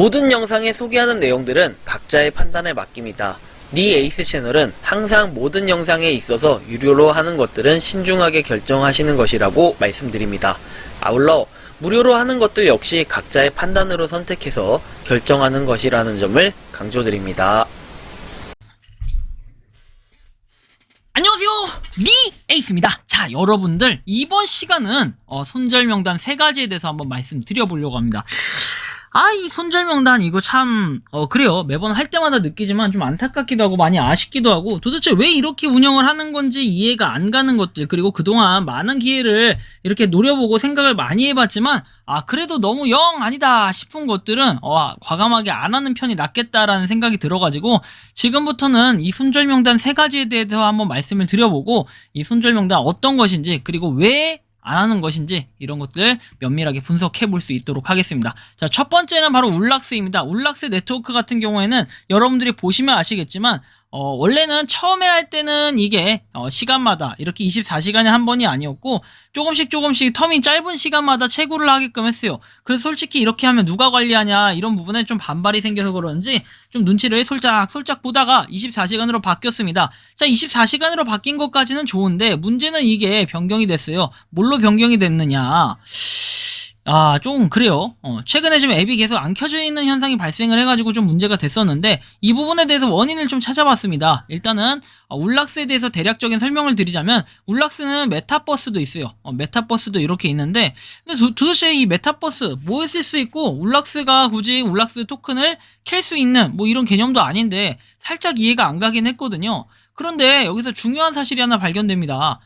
모든 영상에 소개하는 내용들은 각자의 판단에 맡깁니다. 니 에이스 채널은 항상 모든 영상에 있어서 유료로 하는 것들은 신중하게 결정하시는 것이라고 말씀드립니다. 아울러 무료로 하는 것들 역시 각자의 판단으로 선택해서 결정하는 것이라는 점을 강조드립니다. 안녕하세요, 니 에이스입니다. 자, 여러분들 이번 시간은 손절명단 3가지에 대해서 한번 말씀드려보려고 합니다. 이 손절명단 이거 참 그래요. 매번 할 때마다 느끼지만 좀 안타깝기도 하고 많이 아쉽기도 하고, 도대체 왜 이렇게 운영을 하는 건지 이해가 안 가는 것들, 그리고 그동안 많은 기회를 이렇게 노려보고 생각을 많이 해봤지만 그래도 너무 영 아니다 싶은 것들은 과감하게 안 하는 편이 낫겠다라는 생각이 들어가지고, 지금부터는 이 손절명단 3가지에 대해서 한번 말씀을 드려보고, 이 손절명단 어떤 것인지, 그리고 왜 안 하는 것인지, 이런 것들 면밀하게 분석해 볼 수 있도록 하겠습니다. 자, 첫 번째는 바로 울락스입니다. 울락스 네트워크 같은 경우에는 여러분들이 보시면 아시겠지만 원래는 처음에 할 때는 이게 시간마다 이렇게 24시간에 한 번이 아니었고, 조금씩 텀이 짧은 시간마다 채굴을 하게끔 했어요. 그래서 솔직히 이렇게 하면 누가 관리하냐, 이런 부분에 좀 반발이 생겨서 그런지 좀 눈치를 솔짝 보다가 24시간으로 바뀌었습니다. 자, 24시간으로 바뀐 것까지는 좋은데, 문제는 이게 변경이 됐어요. 뭘로 변경이 됐느냐, 좀 그래요. 최근에 지금 앱이 계속 안 켜져 있는 현상이 발생을 해가지고 좀 문제가 됐었는데, 이 부분에 대해서 원인을 좀 찾아봤습니다. 일단은 울락스에 대해서 대략적인 설명을 드리자면, 울락스는 메타버스도 있어요. 메타버스도 이렇게 있는데, 근데 도대체 이 메타버스 뭐에 쓸 수 있고, 울락스가 굳이 울락스 토큰을 캘 수 있는 뭐 이런 개념도 아닌데 살짝 이해가 안 가긴 했거든요. 그런데 여기서 중요한 사실이 하나 발견됩니다.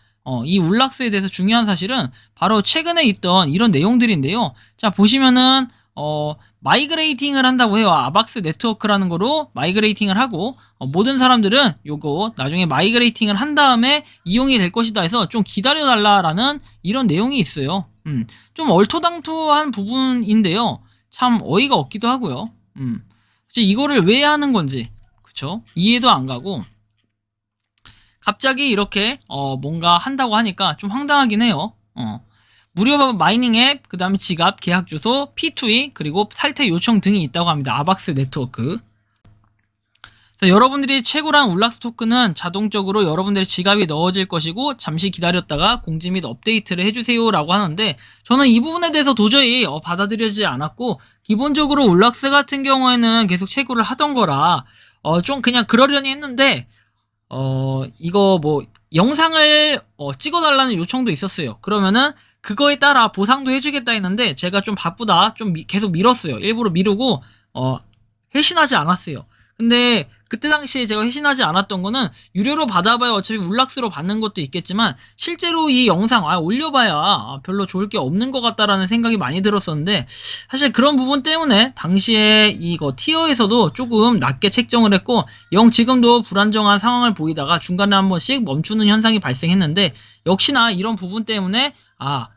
이 울락스에 대해서 중요한 사실은 바로 최근에 있던 이런 내용들인데요. 자, 보시면은 마이그레이팅을 한다고 해요. 아박스 네트워크라는 거로 마이그레이팅을 하고, 모든 사람들은 요거 나중에 마이그레이팅을 한 다음에 이용이 될 것이다 해서 좀 기다려달라라는 이런 내용이 있어요. 좀 얼토당토한 부분인데요. 참 어이가 없기도 하고요. 이거를 왜 하는 건지, 그쵸? 이해도 안 가고, 갑자기 이렇게 뭔가 한다고 하니까 좀 황당하긴 해요. 무료 마이닝 앱, 그 다음에 지갑, 계약 주소, P2E, 그리고 탈퇴 요청 등이 있다고 합니다. 아박스 네트워크. 자, 여러분들이 채굴한 울락스 토큰은 자동적으로 여러분들의 지갑에 넣어질 것이고, 잠시 기다렸다가 공지 및 업데이트를 해주세요 라고 하는데, 저는 이 부분에 대해서 도저히 받아들여지지 않았고, 기본적으로 울락스 같은 경우에는 계속 채굴을 하던 거라 좀 그냥 그러려니 했는데, 이거 뭐 영상을 찍어달라는 요청도 있었어요. 그러면은 그거에 따라 보상도 해주겠다 했는데, 제가 좀 바쁘다 좀 계속 미뤘어요. 일부러 미루고 회신하지 않았어요. 근데 그때 당시에 제가 회신하지 않았던 거는, 유료로 받아봐야 어차피 울락스로 받는 것도 있겠지만 실제로 이 영상 올려봐야 별로 좋을 게 없는 것 같다라는 생각이 많이 들었었는데, 사실 그런 부분 때문에 당시에 이거 티어에서도 조금 낮게 책정을 했고, 지금도 불안정한 상황을 보이다가 중간에 한 번씩 멈추는 현상이 발생했는데, 역시나 이런 부분 때문에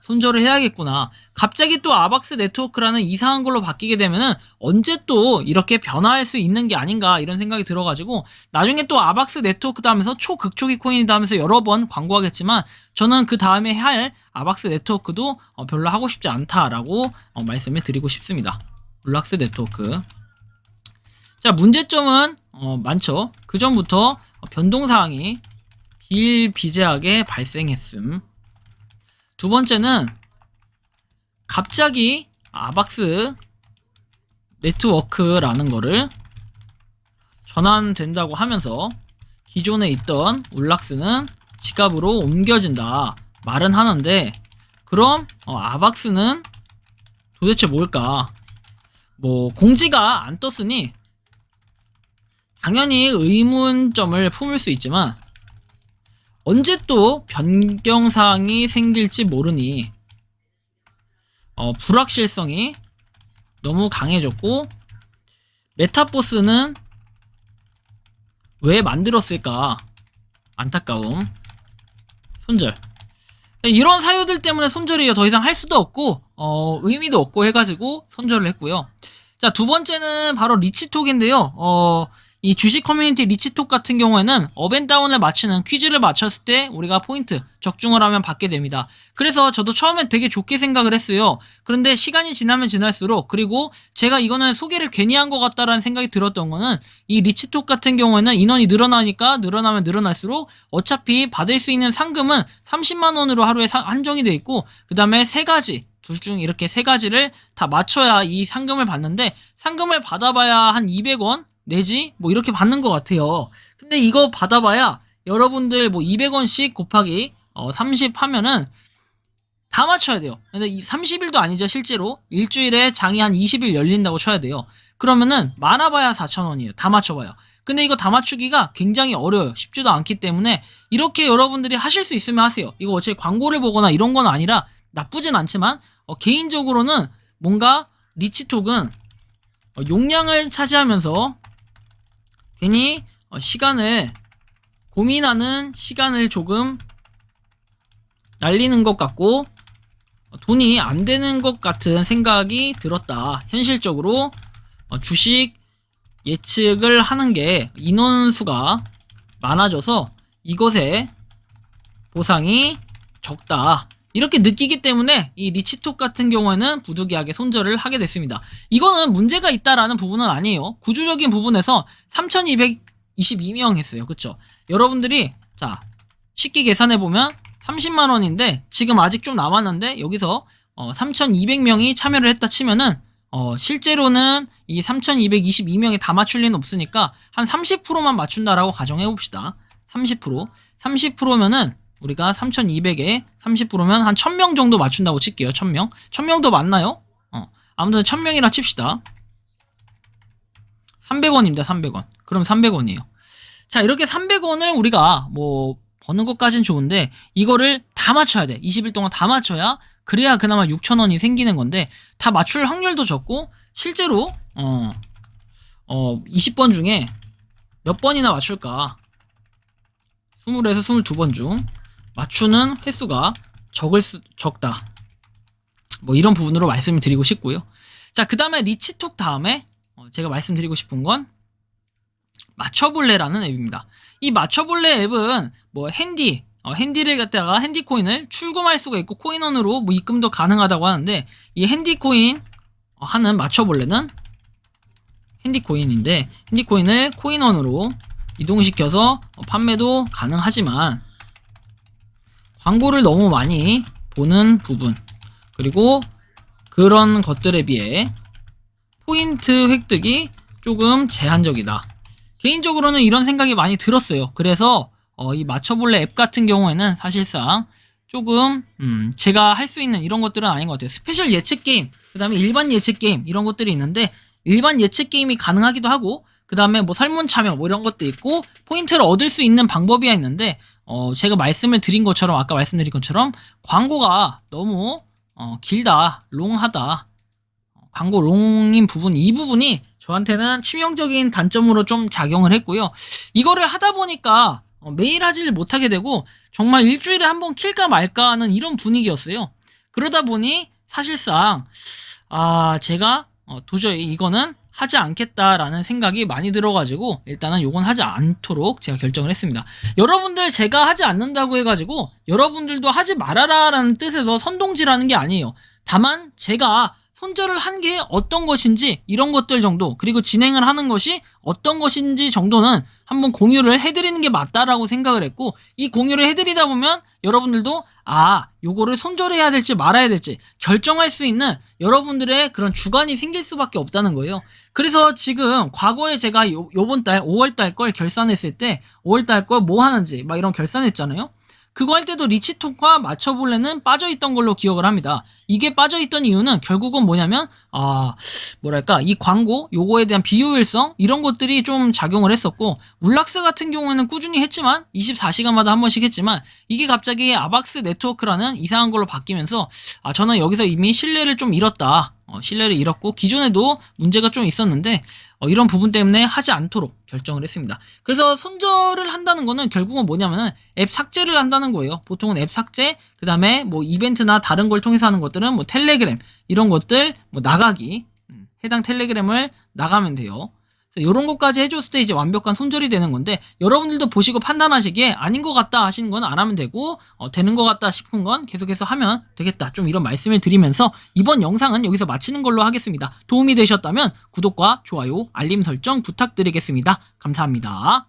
손절을 해야겠구나. 갑자기 또 아박스 네트워크라는 이상한 걸로 바뀌게 되면은 언제 또 이렇게 변화할 수 있는 게 아닌가, 이런 생각이 들어가지고, 나중에 또 아박스 네트워크다 하면서 초극초기 코인이다 하면서 여러 번 광고하겠지만, 저는 그 다음에 할 아박스 네트워크도 별로 하고 싶지 않다라고 말씀을 드리고 싶습니다. 울락스 네트워크. 자, 문제점은 많죠. 그 전부터 변동사항이 비일비재하게 발생했음. 두 번째는 갑자기 아박스 네트워크라는 거를 전환된다고 하면서 기존에 있던 울락스는 지갑으로 옮겨진다 말은 하는데, 그럼 아박스는 도대체 뭘까? 뭐 공지가 안 떴으니 당연히 의문점을 품을 수 있지만, 언제 또 변경사항이 생길지 모르니 불확실성이 너무 강해졌고, 메타버스는 왜 만들었을까? 안타까움. 손절. 이런 사유들 때문에 손절이 더 이상 할 수도 없고 의미도 없고 해가지고 손절을 했고요. 자, 두 번째는 바로 리치톡인데요. 이 주식 커뮤니티 리치톡 같은 경우에는 업앤다운을 맞추는 퀴즈를 맞췄을 때 우리가 포인트 적중을 하면 받게 됩니다. 그래서 저도 처음엔 되게 좋게 생각을 했어요. 그런데 시간이 지나면 지날수록, 그리고 제가 이거는 소개를 괜히 한 것 같다라는 생각이 들었던 거는, 이 리치톡 같은 경우에는 인원이 늘어나니까 늘어나면 늘어날수록 어차피 받을 수 있는 상금은 30만 원으로 하루에 한정이 돼 있고, 그 다음에 세 가지, 둘 중 이렇게 세 가지를 다 맞춰야 이 상금을 받는데, 상금을 받아봐야 한 200원 내지 뭐 이렇게 받는 것 같아요. 근데 이거 받아봐야 여러분들 뭐 200원씩 곱하기 30 하면은 다 맞춰야 돼요. 근데 이 30일도 아니죠. 실제로 일주일에 장이 한 20일 열린다고 쳐야 돼요. 그러면은 많아봐야 4,000원이에요. 다 맞춰봐요. 근데 이거 다 맞추기가 굉장히 어려워요. 쉽지도 않기 때문에 이렇게 여러분들이 하실 수 있으면 하세요. 이거 어차피 광고를 보거나 이런 건 아니라 나쁘진 않지만, 개인적으로는 뭔가 리치톡은 용량을 차지하면서 괜히 시간을 고민하는 시간을 조금 날리는 것 같고 돈이 안 되는 것 같은 생각이 들었다. 현실적으로 주식 예측을 하는 게 인원수가 많아져서 이것의 보상이 적다, 이렇게 느끼기 때문에 이 리치톡 같은 경우에는 부득이하게 손절을 하게 됐습니다. 이거는 문제가 있다라는 부분은 아니에요. 구조적인 부분에서 3,222명 했어요. 그쵸? 여러분들이 자 쉽게 계산해보면 30만원인데 지금 아직 좀 남았는데 여기서 3,200명이 참여를 했다 치면은 실제로는 이 3,222명이 다 맞출 리는 없으니까 한 30%만 맞춘다라고 가정해봅시다. 30%면은 우리가 3,200에 30%면 한 1,000명 정도 맞춘다고 칠게요. 1,000명. 1,000명도 맞나요? 아무튼 1,000명이라 칩시다. 300원입니다. 300원. 그럼 300원이에요. 자, 이렇게 300원을 우리가 뭐 버는 것까진 좋은데 이거를 다 맞춰야 돼. 20일 동안 다 맞춰야, 그래야 그나마 6,000원이 생기는 건데, 다 맞출 확률도 적고, 실제로 20번 중에 몇 번이나 맞출까? 20에서 22번 중 맞추는 횟수가 적다. 뭐 이런 부분으로 말씀을 드리고 싶고요. 자, 그 다음에 리치톡 다음에 제가 말씀드리고 싶은 건 맞춰볼래라는 앱입니다. 이 맞춰볼래 앱은 뭐 핸디를 갖다가 핸디코인을 출금할 수가 있고 코인원으로 뭐 입금도 가능하다고 하는데, 이 핸디코인 하는 맞춰볼래는 핸디코인인데, 핸디코인을 코인원으로 이동시켜서 판매도 가능하지만 광고를 너무 많이 보는 부분, 그리고 그런 것들에 비해 포인트 획득이 조금 제한적이다. 개인적으로는 이런 생각이 많이 들었어요. 그래서 이 맞춰볼래 앱 같은 경우에는 사실상 조금 제가 할 수 있는 이런 것들은 아닌 것 같아요. 스페셜 예측 게임, 그 다음에 일반 예측 게임 이런 것들이 있는데, 일반 예측 게임이 가능하기도 하고, 그 다음에 뭐 설문 참여 뭐 이런 것도 있고, 포인트를 얻을 수 있는 방법이 있는데, 제가 말씀을 드린 것처럼, 아까 말씀드린 것처럼 광고가 너무 길다, 롱하다, 광고 롱인 부분, 이 부분이 저한테는 치명적인 단점으로 좀 작용을 했고요. 이거를 하다 보니까 매일 하지를 못하게 되고 정말 일주일에 한번 킬까 말까 하는 이런 분위기였어요. 그러다 보니 사실상 제가 도저히 이거는 하지 않겠다라는 생각이 많이 들어가지고 일단은 요건 하지 않도록 제가 결정을 했습니다. 여러분들, 제가 하지 않는다고 해가지고 여러분들도 하지 말아라 라는 뜻에서 선동질하는 게 아니에요. 다만 제가 손절을 한 게 어떤 것인지 이런 것들 정도, 그리고 진행을 하는 것이 어떤 것인지 정도는 한번 공유를 해드리는 게 맞다라고 생각을 했고, 이 공유를 해드리다 보면 여러분들도 요거를 손절해야 될지 말아야 될지 결정할 수 있는 여러분들의 그런 주관이 생길 수밖에 없다는 거예요. 그래서 지금 과거에 제가 요번 달 5월달 걸 결산했을 때 5월달 걸 뭐 하는지 막 이런 결산했잖아요. 그거 할 때도 리치톡과 맞춰볼래는 빠져있던 걸로 기억을 합니다. 이게 빠져있던 이유는 결국은 뭐냐면 이 광고 요거에 대한 비효율성 이런 것들이 좀 작용을 했었고, 울락스 같은 경우에는 꾸준히 했지만 24시간마다 한 번씩 했지만, 이게 갑자기 아박스 네트워크라는 이상한 걸로 바뀌면서 저는 여기서 이미 신뢰를 좀 잃었다. 신뢰를 잃었고 기존에도 문제가 좀 있었는데 이런 부분 때문에 하지 않도록 결정을 했습니다. 그래서 손절을 한다는 거는 결국은 뭐냐면은 앱 삭제를 한다는 거예요. 보통은 앱 삭제, 그 다음에 뭐 이벤트나 다른 걸 통해서 하는 것들은 뭐 텔레그램 이런 것들 뭐 나가기, 해당 텔레그램을 나가면 돼요. 그래서 이런 것까지 해줬을 때 이제 완벽한 손절이 되는 건데, 여러분들도 보시고 판단하시기에 아닌 것 같다 하시는 건 안 하면 되고, 되는 것 같다 싶은 건 계속해서 하면 되겠다, 좀 이런 말씀을 드리면서 이번 영상은 여기서 마치는 걸로 하겠습니다. 도움이 되셨다면 구독과 좋아요, 알림 설정 부탁드리겠습니다. 감사합니다.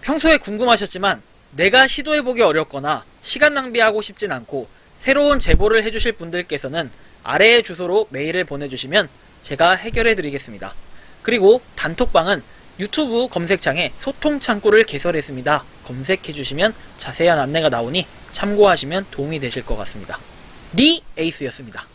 평소에 궁금하셨지만 내가 시도해보기 어렵거나 시간 낭비하고 싶진 않고 새로운 제보를 해주실 분들께서는 아래의 주소로 메일을 보내주시면 제가 해결해드리겠습니다. 그리고 단톡방은 유튜브 검색창에 소통 창구를 개설했습니다. 검색해주시면 자세한 안내가 나오니 참고하시면 도움이 되실 것 같습니다. 니 에이스였습니다.